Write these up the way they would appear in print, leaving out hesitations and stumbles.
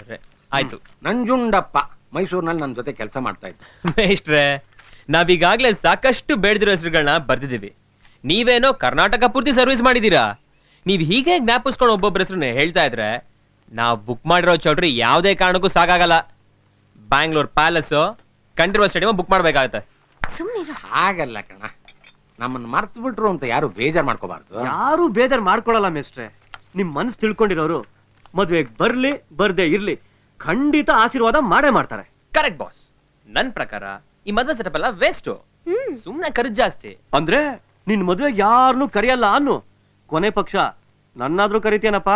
ಮಾಡಿದ್ರೆ ಆಯ್ತು. ನಂಜುಂಡಪ್ಪ ಮೈಸೂರಿನಲ್ಲಿ ನನ್ನ ಜೊತೆ ಕೆಲಸ ಮಾಡ್ತಾ ಇದ್ದ. ಮೇಷ್ಟ್ರೆ, ನಾವೀಗಾಗ್ಲೇ ಸಾಕಷ್ಟು ಬೇಡದಿರೋ ಹೆಸರುಗಳನ್ನ ಬರ್ದಿದ್ದೀವಿ. ನೀವೇನೋ ಕರ್ನಾಟಕ ಪೂರ್ತಿ ಸರ್ವಿಸ್ ಮಾಡಿದೀರಾ. ನೀವ್ ಹೀಗೆ ಜ್ಞಾಪಿಸ್ಕೊಂಡು ಒಬ್ಬೊಬ್ಬರ ಹೆಸರನ್ನ ಹೇಳ್ತಾ ಇದ್ರೆ ನಾವ್ ಬುಕ್ ಮಾಡಿರೋ ಚೌಟ್ರಿ ಯಾವ್ದೇ ಕಾರಣಕ್ಕೂ ಸಾಕಾಗಲ್ಲ. Bangalore palace, Kanteerava stadium book ಮಾಡ್ಬೇಕಾಗತ್ತೆ. ಹಾಗಲ್ಲ ಕಣ, ನಮ್ಮನ್ನ ಮರ್ತು ಬಿಟ್ರು ಅಂತ ಯಾರು ಬೇಜಾರ್ ಮಾಡ್ಕೋಬಾರ್ದು. ಯಾರು ಬೇಜಾರ್ ಮಾಡ್ಕೊಳಲ್ಲ ಮೇಷ್ಟ್ರೆ. ನಿಮ್ ಮನ್ಸು ತಿಳ್ಕೊಂಡಿರೋರು ಮದ್ವೆಗ್ ಬರ್ಲಿ ಬರ್ದೇ ಇರ್ಲಿ ಖಂಡಿತ ಆಶೀರ್ವಾದ ಮಾಡೇ ಮಾಡ್ತಾರೆ. Correct boss. ನನ್ ಪ್ರಕಾರ ಈ ಮದ್ವೆ ಸೆಟಪ್ ಎಲ್ಲ ವೇಸ್ಟ್. ಸುಮ್ನೆ ಖರ್ಚು ಜಾಸ್ತಿ. ಅಂದ್ರೆ ನಿನ್ ಮದ್ವೆಗ್ ಯಾರನ್ನೂ ಕರಿಯಲ್ಲ ಅನ್ನು. ಕೊನೆ ಪಕ್ಷ ನನ್ನಾದ್ರೂ ಕರಿತೀಯನಪ್ಪ.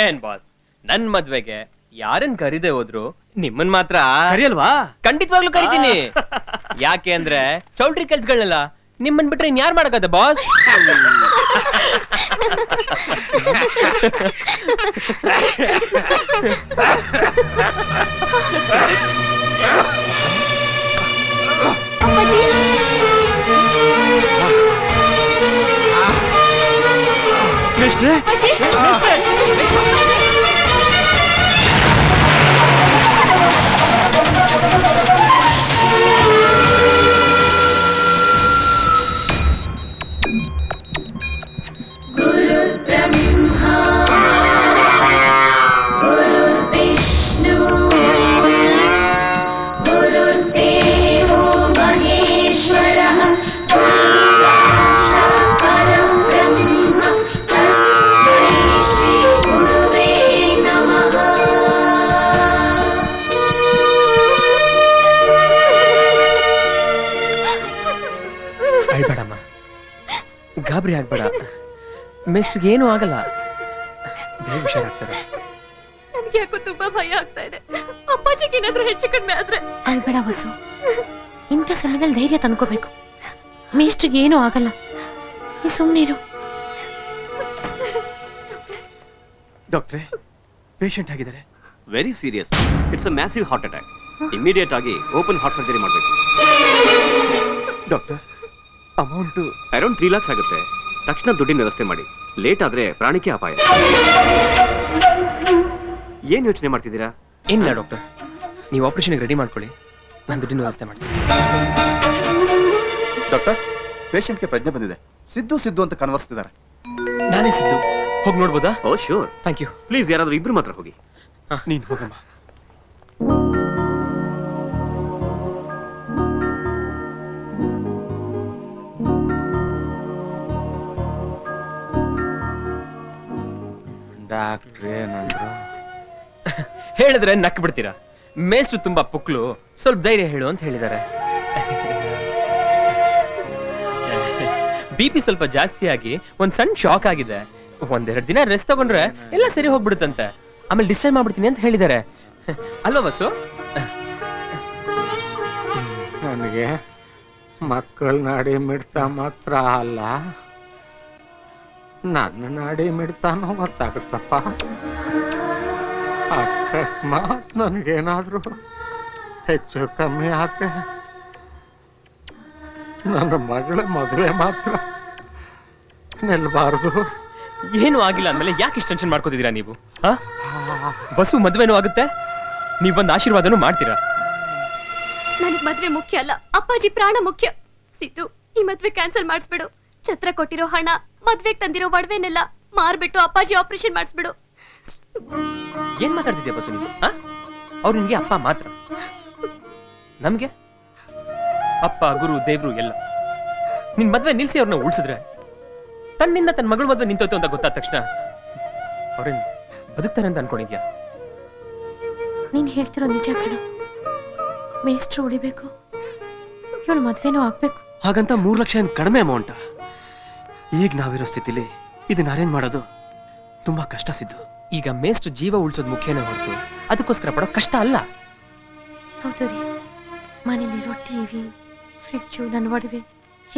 ಏನ್ ಬಾಸ್, ನನ್ ಮದ್ವೆಗೆ ಯಾರನ್ ಕರೀದೆ ಹೋದ್ರು ನಿಮ್ಮನ್ ಮಾತ್ರ ಕರಿಯಲ್ವಾ? ಖಂಡಿತವಾಗ್ಲೂ ಕರಿತೀನಿ. ಯಾಕೆ ಅಂದ್ರೆ ಚೌಲ್ಟ್ರಿ ಕೆಲ್ಸಗಳನ್ನೆಲ್ಲ ನಿಮ್ಮನ್ ಬಿಟ್ರೆ ಇನ್ ಯಾರು ಮಾಡಕತ್ತೆ ಬಾಸ್? ಅಳ್ಬೇಡಮ್ಮ, ಗಾಬರಿ ಆಗ್ಬೇಡ. ಮೇಷ್ಟ್ರಿಗೆ ಏನೂ ಆಗಲ್ಲ, ಬೇಗ ಹುಷಾರಾಗ್ತಾರೆ. ನನಗೆ ಯಾಕೋ ತುಂಬಾ ಭಯ ಆಗ್ತಾ ಇದೆ. ಅಪ್ಪಾಜಿಗೆ ಏನಾದ್ರೂ ಹೆಚ್ಚು ಕಡಿಮೆ ಆದ್ರೆ? ಅಳ್ಬೇಡ ವಸು, ಇಂಥ ಸಮಯದಲ್ಲಿ ಧೈರ್ಯ ತಂದ್ಕೋಬೇಕು. ಮೇಷ್ಟ್ರಿಗೆ ಏನೂ ಆಗಲ್ಲ, ನೀ ಸುಮ್ಮನಿರು. ಡಾಕ್ಟ್ರೆ, ಪೇಷಂಟ್ ಆಗಿದ್ದಾರೆ. Very serious. It's a massive heart attack. Immediate ಆಗಿ ಓಪನ್ ಹಾರ್ಟ್ ಸರ್ಜರಿ ಮಾಡಬೇಕು. ಡಾಕ್ಟರ್, ಅಮೌಂಟ್ ಅರೌಂಡ್ 3 lakhs ಆಗುತ್ತೆ. ತಕ್ಷಣ ದುಡ್ಡಿನ ವ್ಯವಸ್ಥೆ ಮಾಡಿ. ಲೇಟ್ ಆದ್ರೆ ಪ್ರಾಣಕ್ಕೆ ಅಪಾಯ. ಏನ್ ಯೋಚನೆ ಮಾಡ್ತಿದ್ದೀರಾ? ಏನಿಲ್ಲ ಡಾಕ್ಟರ್, ನೀವು ಆಪರೇಷನ್ ರೆಡಿ ಮಾಡ್ಕೊಳ್ಳಿ, ನಾನು ದುಡ್ಡಿನ ವ್ಯವಸ್ಥೆ ಮಾಡ್ತೀನಿ. ಡಾಕ್ಟರ್, ಪೇಷಂಟ್ಗೆ ಪ್ರಜ್ಞೆ ಬಂದಿದೆ. ಸಿದ್ದು ಅಂತ ಕನ್ವರ್ಸ್ತಿದ್ದಾರೆ. ನಾನೇ ಸಿದ್ದು, ಹೋಗಿ ನೋಡ್ಬೋದಾ? Oh sure. Thank you. Please ಯಾರಾದ್ರೂ ಇಬ್ರು ಮಾತ್ರ ಹೋಗಿ. ನೀನ್ ಹೋಗಮ್ಮ. ಡಾಕ್ಟ್ರೇ ನಂದ್ರು ಹೇಳಿದ್ರೆ ನಕ್ ಬಿಡ್ತೀರಾ. ಮೇಷ್ಟ್ರು ತುಂಬಾ ಪುಕ್ಲು, ಸ್ವಲ್ಪ ಧೈರ್ಯ ಹೇಳು ಅಂತ ಹೇಳಿದ್ದಾರೆ. BP ಸ್ವಲ್ಪ ಜಾಸ್ತಿ ಆಗಿ ಒಂದ್ ಸಣ್ಣ ಶಾಕ್ ಆಗಿದೆ. 1-2 ದಿನ ರೆಸ್ಟ್ ತಗೊಂಡ್ರೆ ಎಲ್ಲ ಸರಿ ಹೋಗ್ಬಿಡುತ್ತಂತೆ. ಆಮೇಲೆ ಡಿಸ್ಚಾರ್ಜ್ ಮಾಡ್ಬಿಡ್ತೀನಿ ಅಂತ ಹೇಳಿದ್ದಾರೆ. ಅಲ್ವಾ ಬಸ್ಸು? ನನಗೆ ಮಕ್ಕಳ ನಾಡಿ ಮಿಡ್ತಾ ಮಾತ್ರ ಅಲ್ಲ, ನನ್ನ ನಾಡಿ ಮಿಡ್ತಾನೋ ಗೊತ್ತಾಗುತ್ತಪ್ಪ. ಅಕಸ್ಮಾತ್ ನನಗೇನಾದ್ರೂ ಹೆಚ್ಚು ಕಮ್ಮಿ ಆದ್ರೆ ನನ್ನ ಮಗಳ ಮದುವೆ ಮಾತ್ರ ನಿಲ್ಬಾರ್ದು. ಏನು ಆಗಿಲ್ಲ ಅಂದ್ಮೇಲೆ ಯಾಕೆ ಇಷ್ಟು ಟೆನ್ಷನ್ ಮಾಡ್ಕೋತಿದ್ದೀರಾ ನೀವು? ಬಸ್ಸು ಮದುವೆನೂ ಆಗುತ್ತೆ, ನೀವೊಂದು ಆಶೀರ್ವಾದನೂ ಮಾಡ್ತೀರಾ. ನನಗ್ ಮದ್ವೆ ಮುಖ್ಯ ಅಲ್ಲ, ಅಪ್ಪಾಜಿ ಪ್ರಾಣ ಮುಖ್ಯ. ಸಿದ್ದು, ಈ ಮದ್ವೆ ಕ್ಯಾನ್ಸಲ್ ಮಾಡಿಸ್ಬಿಡು. ಛತ್ರ ಕೊಟ್ಟಿರೋ ಹಣ, ಮದ್ವೆಗ್ ತಂದಿರೋ ಒಡವೆನೆಲ್ಲ ಮಾರ್ಬಿಟ್ಟು ಅಪ್ಪಾಜಿ ಆಪರೇಷನ್ ಮಾಡಿಸ್ಬಿಡು. ಏನ್ ಮಾತಾಡ್ತಿದ್ಯಾ ಬಸ್ಸು ನೀವು? ಅವ್ರು ನಿಮ್ಗೆ ಅಪ್ಪ ಮಾತ್ರ, ನಮ್ಗೆ ಅಪ್ಪ, ಗುರು, ದೇವ್ರು ಎಲ್ಲ. ನಿನ್ ಮದ್ವೆ ನಿಲ್ಸಿ ಅವ್ರನ್ನ ಉಳಿಸಿದ್ರೆ ತನ್ನಿಂದ ತನ್ನ ಮಗಳ ಮದ್ವೆ ನಿಂತೋಯ್ತು ಅಂತ ಗೊತ್ತಾದ ತಕ್ಷಣ ಅವ್ರೇನ್ ಬದುಕ್ತಾರೆ ಅಂತ ಅನ್ಕೊಂಡಿದ್ಯಾ? ನೀನ್ ಹೇಳ್ತಿರೋ ನಿಜ ಕಣ. ಮೇಷ್ಟ್ರು ಉಳಿಬೇಕು, ಇವಳು ಮದ್ವೆನೂ ಆಗ್ಬೇಕು. ಹಾಗಂತ 3 ಲಕ್ಷ ಏನ್ ಕಡಿಮೆ ಅಮೌಂಟ್? ಈಗ ನಾವಿರೋ ಸ್ಥಿತಿಲಿ ಇದನ್ನ ಅರೇಂಜ್ ಮಾಡೋದು ತುಂಬಾ ಕಷ್ಟ ಸಿದ್ದು. ಈಗ ಮೇಷ್ಟ್ರು ಜೀವ ಉಳಿಸೋದು ಮುಖ್ಯನೇ ಹೊರತು ಅದಕ್ಕೋಸ್ಕರ ಪಡೋ ಕಷ್ಟ ಅಲ್ಲ. ಹೌದು ರೀ, ಮನೇಲಿರೋ ಟಿವಿ, ಫ್ರಿಡ್ಜು, ನನ್ನ ಒಡವೆ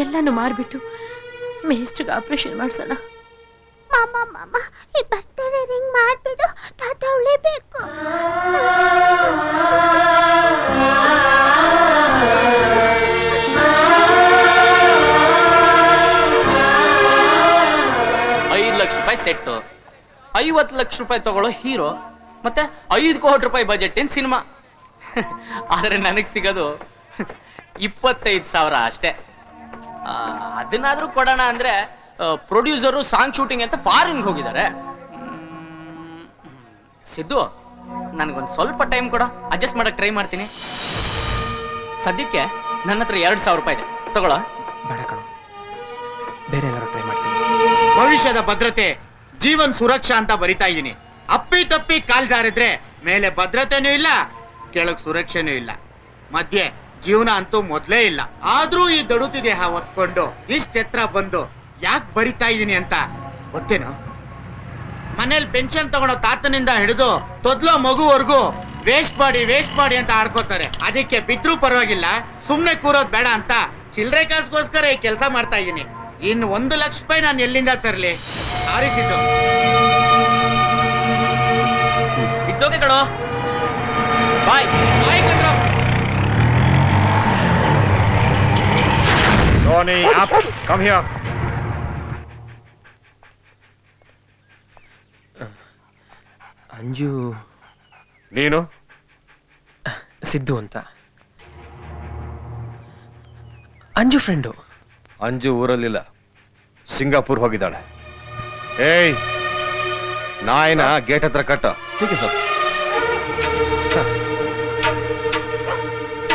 ಎಲ್ಲಾನು ಮಾರ್ಬಿಟ್ಟು ಮೇಷ್ಟ್ರಿಗೆ ಆಪರೇಷನ್ ಮಾಡ್ಸೋಣ. ಮಾಮ, ಈ ಬರ್ತಡೇ ರಿಂಗ್ ಮಾಡ್ಬಿಡು, ತಾತ ಉಳಿಬೇಕು. 5 ಲಕ್ಷ ರೂಪಾಯಿ ಸೆಟ್ಟು, 50 ಲಕ್ಷ ರೂಪಾಯಿ ತಗೊಳ್ಳೋ ಹೀರೋ, ಮತ್ತೆ 5 ಕೋಟಿ ರೂಪಾಯಿ ಬಜೆಟ್ ಸಿನಿಮಾ. ಆದ್ರೆ ನನಗ್ ಸಿಗೋದು 25,000 ಅಷ್ಟೇ. ಅದನ್ನಾದ್ರೂ ಕೊಡೋಣ ಅಂದ್ರೆ ಪ್ರೊಡ್ಯೂಸರು ಸಾಂಗ್ ಶೂಟಿಂಗ್ ಅಂತ ಫಾರಿನ್ ಹೋಗಿದ್ದಾರೆ. ಸಿದ್ದು, ನನಗೊಂದು ಸ್ವಲ್ಪ ಟೈಮ್ ಕೊಡ, ಅಡ್ಜಸ್ಟ್ ಮಾಡಕ್ ಟ್ರೈ ಮಾಡ್ತೀನಿ. ಸದ್ಯಕ್ಕೆ ನನ್ನ ಹತ್ರ 2,000 ರೂಪಾಯಿ ಇದೆ, ತಗೊಳ. ಬೇಡ ಕಣೋ, ಬೇರೆ ಏನಾದ್ರು ಟ್ರೈ ಮಾಡ್ತೀನಿ. ಭವಿಷ್ಯದ ಭದ್ರತೆ ಜೀವನ್ ಸುರಕ್ಷಾ ಅಂತ ಬರಿತಾ ಇದೀನಿ. ಅಪ್ಪಿ ತಪ್ಪಿ ಕಾಲ್ ಜಾರಿದ್ರೆ ಮೇಲೆ ಭದ್ರತೆನೂ ಇಲ್ಲ, ಕೆಳಗ್ ಸುರಕ್ಷೆನೂ ಇಲ್ಲ, ಮಧ್ಯೆ ಜೀವನ ಅಂತೂ ಮೊದ್ಲೇ ಇಲ್ಲ. ಆದ್ರೂ ಈ ದಡುತಿ ದೇಹ ಹೊತ್ಕೊಂಡು ಇಷ್ಟ ಎತ್ತರ ಬಂದು ಯಾಕೆ ಬರಿತಾ ಇದೀನಿ ಅಂತ ಗೊತ್ತೇನು? ಮನೇಲಿ ಪೆನ್ಷನ್ ತಗೊಳೋ ತಾತನಿಂದ ಹಿಡಿದು ತೊದ್ಲೋ ಮಗುವರೆಗೂ ವೇಸ್ಟ್ ಮಾಡಿ ಅಂತ ಆಡ್ಕೋತಾರೆ. ಅದಕ್ಕೆ ಬಿದ್ರೂ ಪರವಾಗಿಲ್ಲ, ಸುಮ್ನೆ ಕೂರೋದ್ ಬೇಡ ಅಂತ ಚಿಲ್ಲರೆ ಕಾಸ್ಗೋಸ್ಕರ ಈ ಕೆಲಸ ಮಾಡ್ತಾ ಇದೀನಿ. ಇನ್ನು 1 ಲಕ್ಷ ರೂಪಾಯಿ ನಾನು ಎಲ್ಲಿಂದ ತರಲಿ? ಸಾರಿಸಿದ್ದು ಇಟ್ಸ್ ಓಕೆ ಕಣೋ, ಬಾಯ್. ಸೋನಿ ಅಪ್, ಕಮ್ ಹಿಯರ್. ಅಂಜು ನೀನು? ಸಿದ್ದು ಅಂತ. ಅಂಜು ಫ್ರೆಂಡು. ಅಂಜು ಊರಲ್ಲಿಲ್ಲ, ಸಿಂಗಾಪುರ್ ಹೋಗಿದ್ದಾಳೆ. ಏಯ್, ನಾಯಿನ ಗೇಟ್ ಹತ್ರ ಕಟ್ಟ. ठीक है sir.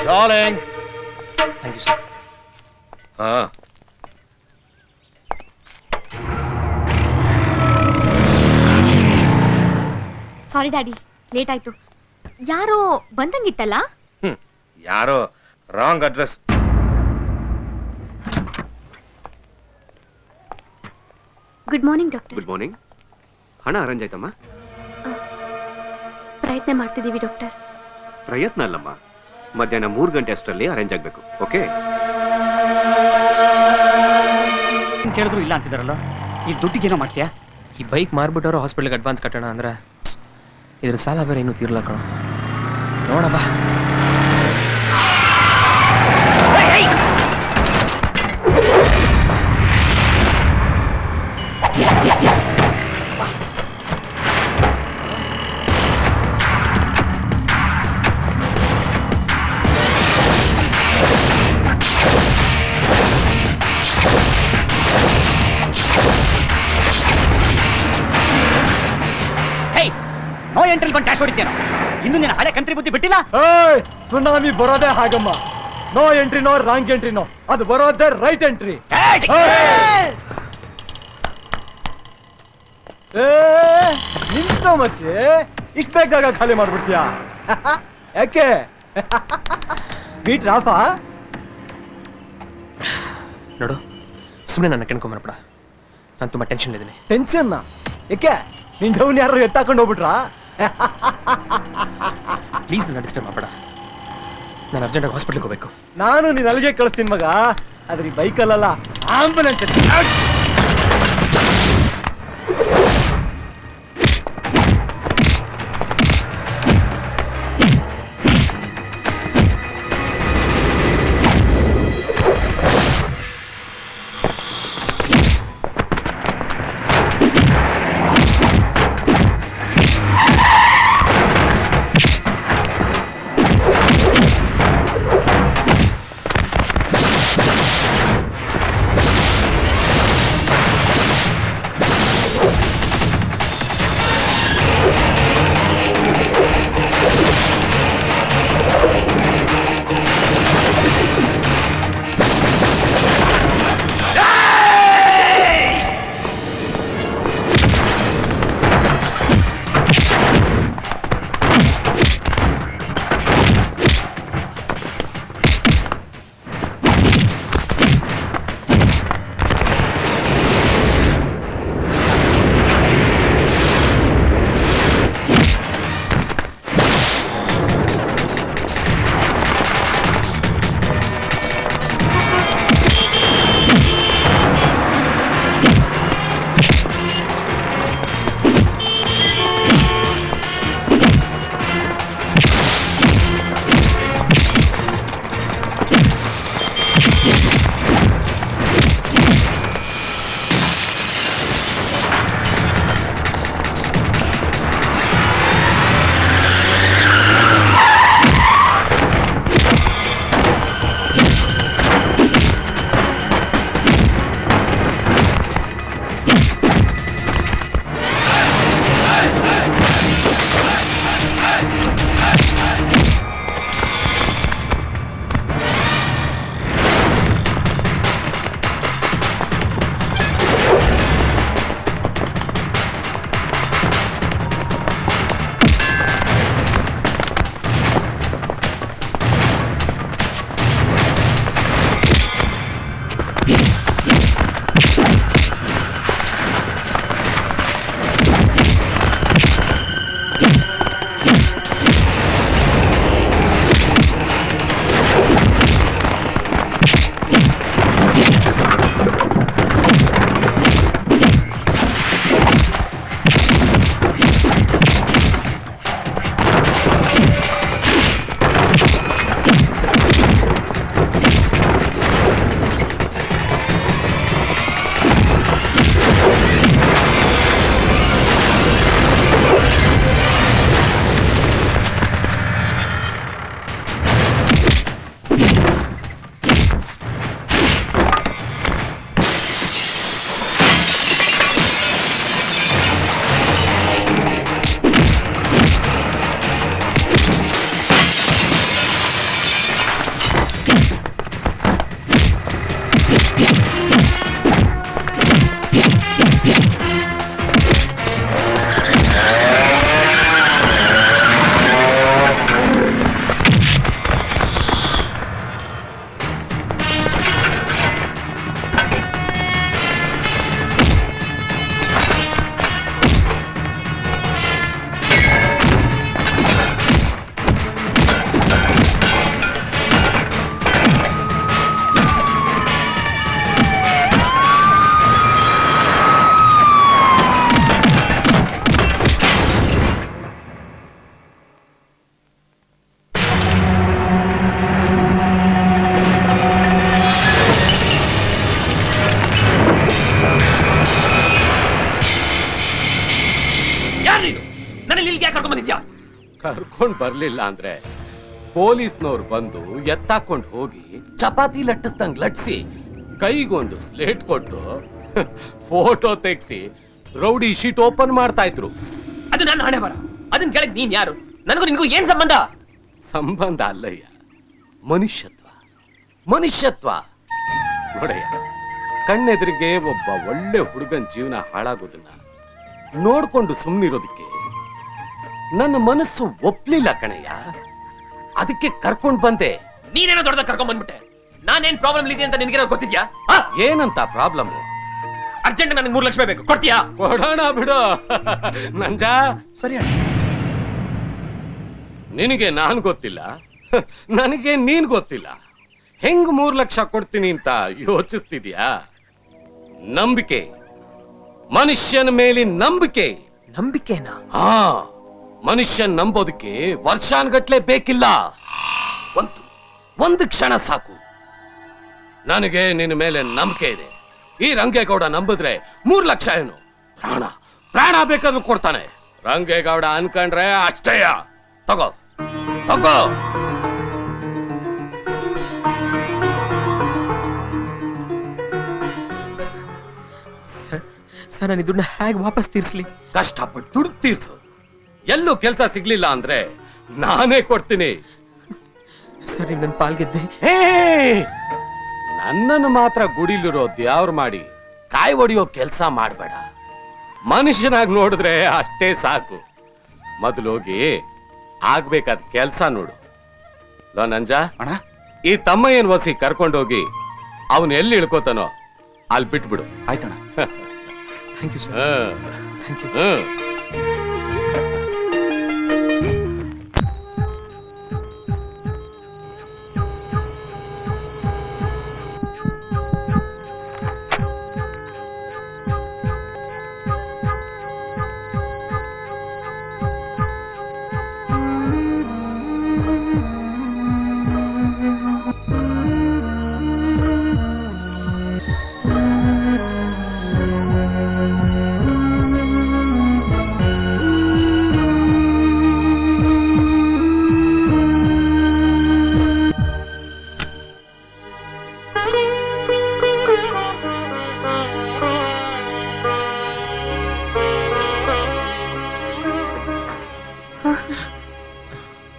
Darling. Thank you sir. ಹಾ, ಸಾರಿ ಡ್ಯಾಡಿ, ಲೇಟ್ ಆಯ್ತು. ಯಾರೋ ಬಂದಂಗಿತ್ತಲ್ಲ? ಯಾರೋ wrong address. Good morning doctor. Good morning. ಹಣ ಅರೇಂಜ್ ಆಯ್ತಮ್ಮ? ಪ್ರಯತ್ನ ಮಾಡ್ತಿದ್ದೀವಿ ಡಾಕ್ಟರ್. ಪ್ರಯತ್ನ ಅಲ್ಲಮ್ಮ, ಮಧ್ಯಾಹ್ನ 3 ಗಂಟೆ ಅಷ್ಟರಲ್ಲಿ ಅರೇಂಜ್ ಆಗಬೇಕು. ಓಕೆ? ಕೇಳಿದ್ರು ಇಲ್ಲ ಅಂತಿದಾರಲ್ಲ, ಈ ದುಡ್ಡಿಗೇನೋ ಮಾಡ್ತೀಯಾ? ಈ ಬೈಕ್ ಮಾರ್ಬಿಟ್ಟವ್ರು ಹಾಸ್ಪಿಟ್ಲಿಗೆ ಅಡ್ವಾನ್ಸ್ ಕಟ್ಟೋಣ ಅಂದ್ರೆ ಇದ್ರ ಸಾಲ ಬೇರೆ ಇನ್ನೂ ತೀರ್ಲ ಕಣೋ. ನೋಡ ಬಾ. ನೋ ಎಂಟ್ರಿ ಬಂದು ಟ್ಯಾಶ್ ಹೊಡಿತೇನೋ. ಇನ್ನು ನಿನ್ನ ಹಳೆ ಕಂತ್ರಿ ಬುದ್ಧಿ ಬಿಟ್ಟಿಲ್ಲ. ಸುನಾಮಿ ಬರೋದೇ ಹಾಗಮ್ಮ. No entry no wrong entry no, ಅದು ಬರೋದೇ ರೈಟ್ ಎಂಟ್ರಿ. ನಿಂತ ಮಚ್ಚೆ, ಇಷ್ಟ ಬೇಗ ಖಾಲಿ ಮಾಡ್ಬಿಡ್ತೀಯಾ? ಯಾಕೆ ಬೀಟ್ ರಾಫಾ? ನೋಡು, ಸುಮ್ಮನೆ ನನ್ನ ಕೆಣ್ಕೊಂಬರ್ಬೇಡ, ನಾನು ತುಂಬಾ ಟೆನ್ಷನ್ ಇದ್ದೀನಿ. ಟೆನ್ಷನ್ ಯಾಕೆ? ನಿನ್ ಡೌನ್ ಯಾರು ಎತ್ತಾಕೊಂಡು ಹೋಗ್ಬಿಟ್ರಾ? ಪ್ಲೀಸ್ ನನ್ನ ಡಿಸ್ಟರ್ಬ್ ಮಾಡಬೇಡ, ನಾನು ಅರ್ಜೆಂಟಾಗಿ ಹಾಸ್ಪಿಟ್ಲಿಗೆ ಹೋಗ್ಬೇಕು. ನಾನು ನೀನ್ ಅಲ್ಲಿಗೆ ಕಳಿಸ್ತೀನಿ ಮಗ, ಆದ್ರೆ ಈ ಬೈಕಲ್ಲ, ಆಂಬುಲೆನ್ಸ್. ಕರ್ಕೊಂಡ್ ಬರ್ಲಿಲ್ಲ ಅಂದ್ರೆ ಪೊಲೀಸ್ನವ್ರು ಬಂದು ಎತ್ತಾಕೊಂಡ್ ಹೋಗಿ ಚಪಾತಿ ಲಟ್ಟಿಸ್ದಂಗ್ ಲಟ್ಸಿ ಕೈಗೊಂದು ಸ್ಲೇಟ್ ಕೊಟ್ಟು ಫೋಟೋ ತೆಗ್ಸಿ ರೌಡಿ ಶೀಟ್ ಓಪನ್ ಮಾಡ್ತಾ ಇದ್ರು. ಅದು ನನ್ನ ಹಣೆ ಬರ. ಅದನ್ನ ಕೇಳಕ್ ನೀನ್ ಯಾರು? ನನಗೂ ನಿನ್ಗೂ ಏನ್ ಸಂಬಂಧ? ಸಂಬಂಧ ಅಲ್ಲಯ್ಯ, ಮನುಷ್ಯತ್ವ. ಮನುಷ್ಯತ್ವ ನೋಡಯ್ಯ, ಕಣ್ಣೆದುರಿಗೆ ಒಬ್ಬ ಒಳ್ಳೆ ಹುಡುಗನ್ ಜೀವನ ಹಾಳಾಗೋದನ್ನ ನೋಡ್ಕೊಂಡು ಸುಮ್ಮನಿರೋದಕ್ಕೆ ನನ್ನ ಮನಸ್ಸು ಒಪ್ಲಿಲ್ಲ ಕಣಯ್ಯ. ಅದಕ್ಕೆ ಕರ್ಕೊಂಡ್ ಬಂದೆ. ನೀನೇನೋ ದೊಡ್ಡದಾಗ ಕರ್ಕೊಂಡ್ ಬಂದ್ಬಿಟ್ಟೆ. ನಾನೇನ್ ಪ್ರಾಬ್ಲಮ್ ಇದೆ ಅಂತ ನಿನ್ಗೆ ಗೊತ್ತಿದ್ಯಾ? ಏನಂತ ಪ್ರಾಬ್ಲಮ್? ಅರ್ಜೆಂಟ್ ನನಗೆ 3 ಲಕ್ಷ ಬೇಕು, ಕೊಡ್ತೀಯಾ? ಕೊಡೋಣ ಬಿಡು ನಂಜ. ಸರಿ ಅಣ್ಣ. ನಿನಗೆ ನಾನ್ ಗೊತ್ತಿಲ್ಲ, ನನಗೆ ನೀನ್ ಗೊತ್ತಿಲ್ಲ. ಹೆಂಗ್ 3 ಲಕ್ಷ ಕೊಡ್ತೀನಿ ಅಂತ ಯೋಚಿಸ್ತಿದ್ಯಾ? ನಂಬಿಕೆ, ಮನುಷ್ಯನ ಮೇಲಿನ ನಂಬಿಕೆ. ನಂಬಿಕೆನಾ? ಹಾ, ಮನುಷ್ಯನ್ ನಂಬೋದಕ್ಕೆ ವರ್ಷಾನ್ಗಟ್ಲೆ ಬೇಕಿಲ್ಲ, ಒಂದು ಕ್ಷಣ ಸಾಕು. ನನಗೆ ನಿನ್ನ ಮೇಲೆ ನಂಬಿಕೆ ಇದೆ. ಈ ರಂಗೇಗೌಡ ನಂಬಿದ್ರೆ 3 ಲಕ್ಷ ಏನು, ಪ್ರಾಣ ಬೇಕಾದ್ರೂ ಕೊಡ್ತಾನೆ. ರಂಗೇಗೌಡ ಅನ್ಕೊಂಡ್ರೆ ಅಷ್ಟೇಯ. ತಗೋ ತಗೋ. ಸರ್, ನಾನು ಇದನ್ನ ಹೇಗೆ ವಾಪಸ್ ತೀರ್ಸ್ಲಿ? ಕಷ್ಟಪಟ್ಟು ದುಡ್ಡು ತೀರ್ಸು. ಎಲ್ಲೂ ಕೆಲಸ ಸಿಗ್ಲಿಲ್ಲ ಅಂದ್ರೆ ನಾನೇ ಕೊಡ್ತೀನಿ. ಸರಿ, ನನ್ನ ಪಾಲ್ಗೆದ್ದೆ. ನನ್ನನ್ನು ಮಾತ್ರ ಗುಡಿಲಿರೋ ದ್ಯಾವ್ರ ಮಾಡಿ ಕಾಯಿ ಹೊಡಿಯೋ ಕೆಲಸ ಮಾಡ್ಬೇಡ. ಮನುಷ್ಯನಾಗಿ ನೋಡಿದ್ರೆ ಅಷ್ಟೇ ಸಾಕು. ಮೊದಲೋಗಿ ಆಗ್ಬೇಕಾದ ಕೆಲ್ಸ ನೋಡು. ಲೋ ನಂಜ, ಅಣ್ಣ, ಈ ತಮ್ಮ ಏನ್ ವಸಿ ಕರ್ಕೊಂಡೋಗಿ ಅವನು ಎಲ್ಲಿ ಇಳ್ಕೋತಾನೋ ಅಲ್ಲಿ ಬಿಟ್ಬಿಡು. ಆಯ್ತಣ್ಣ. Thank you sir. Thank you.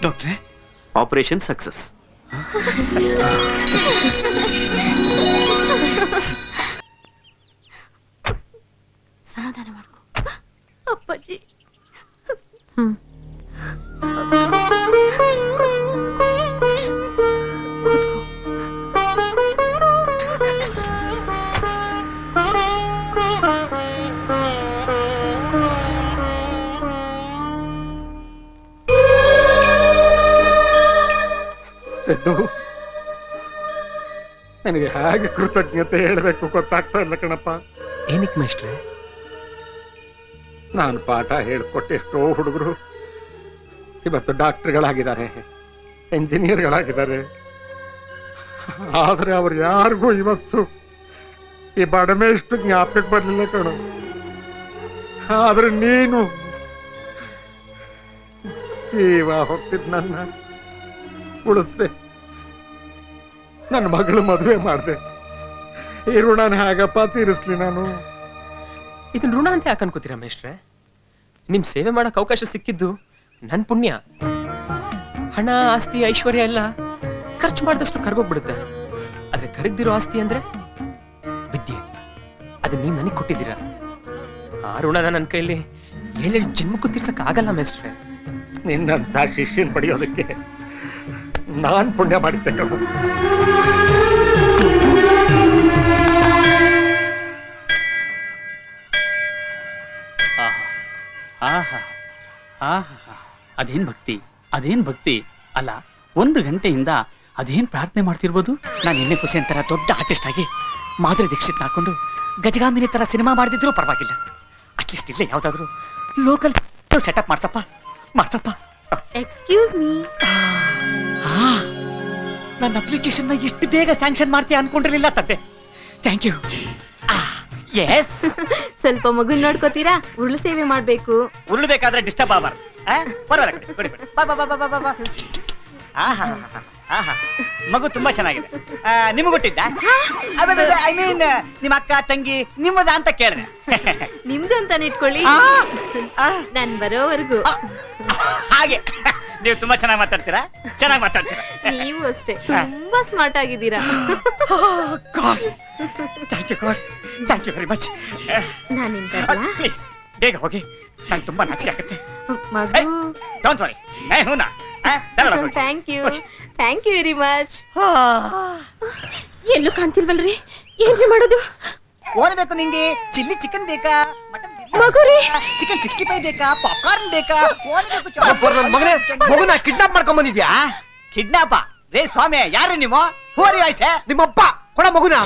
ಡಾಕ್ಟ್ರೆ, ಆಪರೇಷನ್ ಸಕ್ಸಸ್. ಸಮಾಧಾನ ಮಾಡ್ಕೊ ಅಪ್ಪಾಜಿ. ಸಿದ್ದು, ನನಗೆ ಹೇಗೆ ಕೃತಜ್ಞತೆ ಹೇಳಬೇಕು ಗೊತ್ತಾಗ್ತಾ ಇಲ್ಲ ಕಣಪ್ಪ. ಏನಕ್ಕೆ ಮೇಷ್ಟ್ರೆ? ನಾನು ಪಾಠ ಹೇಳ್ಕೊಟ್ಟೆ ಎಷ್ಟೋ ಹುಡುಗರು ಇವತ್ತು ಡಾಕ್ಟರ್ಗಳಾಗಿದ್ದಾರೆ, ಎಂಜಿನಿಯರ್ಗಳಾಗಿದ್ದಾರೆ. ಆದ್ರೆ ಅವ್ರು ಯಾರಿಗೂ ಇವತ್ತು ಈ ಬಡಮೇಷ್ಟು ಜ್ಞಾಪಕ ಬರ್ಲಿಲ್ಲ ಕಣ. ಆದ್ರೆ ನೀನು ಜೀವ ಹೋಗ್ತಿದ್ ನನ್ನ ಉಳಿಸ್ದೆ, ನನ್ನ ಮಗಳು ಮದುವೆ ಮಾಡಿದೆ. ಈ ಋಣನ ಹೇಗಪ್ಪ ತೀರಿಸ್ಲಿ ನಾನು? ಇದನ್ನ ಋಣ ಅಂತ ಯಾಕೆ ಅನ್ಕೋತೀರಾ ಮೇಷ್ಟ್ರೆ? ನಿಮ್ ಸೇವೆ ಮಾಡಕ್ ಅವಕಾಶ ಸಿಕ್ಕಿದ್ದು ನನ್ ಪುಣ್ಯ. ಹಣ, ಆಸ್ತಿ, ಐಶ್ವರ್ಯ ಎಲ್ಲ ಖರ್ಚು ಮಾಡಿದಷ್ಟು ಕರ್ಗೋಗ್ಬಿಡುತ್ತೆ. ಆದ್ರೆ ಕರಗ್ದಿರೋ ಆಸ್ತಿ ಅಂದ್ರೆ ವಿದ್ಯೆ. ಅದನ್ನ ನೀವ್ ನನಗ್ ಕೊಟ್ಟಿದ್ದೀರಾ. ಆ ಋಣನ ನನ್ನ ಕೈಲಿ 7 ಜನ್ಮಕ್ಕೂ ತೀರ್ಸಕ್ ಆಗಲ್ಲ ಮೇಷ್ಟ್ರೆ. ನಿನ್ನಂತ ಶಿಷ್ಯನ್ ಪಡೆಯೋದಕ್ಕೆ ನಾನ್ ಪುಣ್ಯ ಮಾಡಿದ್ದೆ ಕಣ. ಅದೇನ್ ಭಕ್ತಿ, ಅದೇನ್ ಭಕ್ತಿ ಅಲ್ಲ. 1 ಗಂಟೆಯಿಂದ ಅದೇನ್ ಪ್ರಾರ್ಥನೆ ಮಾಡ್ತಿರ್ಬೋದು. ನಾನು ಎಣ್ಣೆ ಹುಸೇನ್ ತರ ದೊಡ್ಡ ಆರ್ಟಿಸ್ಟ್ ಆಗಿ ಮಾಧುರಿ ದೀಕ್ಷಿತ್ ಹಾಕೊಂಡು ಗಜಗಾಮಿನಿ ತರ ಸಿನಿಮಾ ಮಾಡ್ದಿದ್ರು ಪರವಾಗಿಲ್ಲ. ಅಟ್ಲೀಸ್ಟ್ ಇಲ್ಲೇ ಯಾವ್ದಾದ್ರು ಲೋಕಲ್ ಸೆಟಪ್ ಮಾಡ್ಸಪ್ಪ. Excuse me. ನನ್ನ ಅಪ್ಲಿಕೇಶನ್ ನ ಇಷ್ಟು ಬೇಗ ಸ್ಯಾಂಕ್ಷನ್ ಮಾಡ್ತೀಯ ಅನ್ಕೊಂಡಿರ್ಲಿಲ್ಲ ತಂದೆ. Thank you. ಎಸ್, ಸ್ವಲ್ಪ ಮಗುನ್ ನೋಡ್ಕೋತೀರಾ? ಉರುಳು ಸೇವೆ ಮಾಡ್ಬೇಕು. ಉರುಳ್ಬೇಕಾದ್ರೆ ಡಿಸ್ಟರ್ಬ್ ಆಗಬಾರ್ದು. ಪರವಾಗಿಲ್ಲ ಕೊಡಿ ಕೊಡಿ ಬಾ ಬಾ ಬಾ ಬಾ ಬಾ ಬಾ ಆಹಾ ಆಹಾ ಮಗು ತುಂಬಾ ಚೆನ್ನಾಗಿದೆ ನಿಮ್ಗೆ ಹುಟ್ಟಿದ್ದ ಐ ಮೀನ್ ನಿಮ್ಮ ಅಕ್ಕ ತಂಗಿ ನಿಮ್ಮದ ಅಂತ ಕೇಳಿದೆ ನಿಮ್ದು ಅಂತಾನೆ ಇಟ್ಕೊಳ್ಳಿ ನಾನ್ ಬರೋವರೆಗೂ ಹಾಗೆ ನೀವು ತುಂಬಾ ಚೆನ್ನಾಗಿ ಮಾತಾಡ್ತೀರಾ ನೀವು ಅಷ್ಟೇ ತುಂಬಾ ಸ್ಮಾರ್ಟ್ ಆಗಿದ್ದೀರಾ ಥ್ಯಾಂಕ್ ಯು ವೆರಿ ಮಚ್ ನಾನಿನ್ ಪ್ಲೀಸ್ ಬೇಗ ಹೋಗಿ ನಂಗೆ ತುಂಬಾ ನಾಚಿಕೆ ಆಗುತ್ತೆ ಮಗು ಡೋಂಟ್ ವರಿ ಹೂನಾ ಥ್ಯಾಂಕ್ ಯು ವೆರಿ ಮಚ್ ಎಲ್ಲೂ ಕಾಣ್ತಿಲ್ವಲ್ರಿ ಏನ್ರಿ ಮಾಡೋದು ಓನ್ಬೇಕು ನಿಂಗೆ ಚಿಲ್ಲಿ ಚಿಕನ್ ಬೇಕಾ ಮಟನ್ ಮಗುರಿ ಚಿಕನ್ 65 ಬೇಕಾ ಪಾಪ್ಕಾರ್ನ್ ಬೇಕಾ ಮಗನೇ ಮಗುನ ಕಿಡ್ನಾಪ್ ಮಾಡ್ಕೊಂಡ್ ಬಂದಿದ್ಯಾ ಕಿಡ್ನಾಪ ರೇ ಸ್ವಾಮಿ ಯಾರು ನೀವು ಹೋರಿ ಆಯ್ಸೆ ನಿಮ್ಮಪ್ಪ ಕೊಡ ಮಗುನ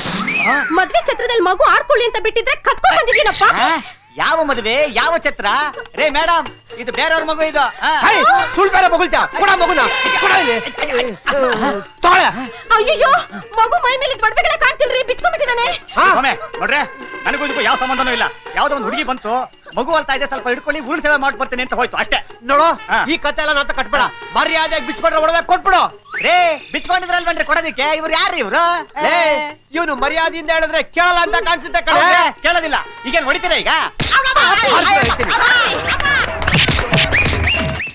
ಮದ್ವೆ ಛತ್ರದಲ್ಲಿ ಮಗು ಆಡ್ಕೊಳ್ಳಿ ಅಂತ ಬಿಟ್ಟಿದ್ರೆ ಕತ್ಕೊಂಡ್ ಬಂದಿದ್ದೀನಪ್ಪ ಯಾವ ಮದುವೆ ಯಾವ ಛತ್ರ ರೇ ಮೇಡಮ್ ಇದು ಬೇರೆಯವ್ರ ಮಗು ಇದು ಸುಳ್ಳು ಬೇರೆ ಮಗುಳ್ತಾ ಕೊಡ ಮಗುನ ಕೊಡ ಇಲ್ಲಿ ತಾಳೆ ಅಯ್ಯಯ್ಯೋ ಮಗು ಮೈ ಮೇಲೆ ದೊಡ್ಡಬೇಕಲ್ಲ ಕಾಣ್ತಿಲ್ರಿ ಬಿಚ್ಕೊಂಡ್ಬಿಟ್ಟಿದಾನೆ ಸ್ವಾಮಿ ನೋಡ್ರೆ ನನಗೂ ಇದಕ್ಕೂ ಯಾವ ಸಂಬಂಧನೂ ಇಲ್ಲ ಯಾವ್ದೋ ಒಂದು ಹುಡುಗಿ ಬಂತು ಮಗು ಅಲ್ತಾ ಇದೆ ಸ್ವಲ್ಪ ಹಿಡ್ಕೊಳ್ಳಿ ಊರ್ ಸೇವೆ ಮಾಡ್ಕೊಡ್ತೇನೆ ಅಂತ ಹೋಯ್ತು ಅಷ್ಟೇ ನೋಡು ಈ ಕತೆ ಎಲ್ಲ ನಾತ ಕಟ್ಬೇಡ ಮರ್ಯಾದೆ ಬಿಚ್ಕೊಂಡ್ರೆ ಒಡವೆ ಕೊಟ್ಬಿಡು ರೇ ಬಿಚ್ಕೊಂಡಿದ್ರಲ್ವನ್ರಿ ಕೊಡೋದಿಕ್ಕೆ ಇವ್ರು ಯಾರು ಇವ್ರು ಇವನು ಮರ್ಯಾದೆಯಿಂದ ಹೇಳಿದ್ರೆ ಕೇಳಲ್ಲ ಅಂತ ಕಾಣಿಸುತ್ತೆ ಕಡೆ ಕೇಳೋದಿಲ್ಲ ಈಗ ಹೊಡಿತೀರಾ ಈಗ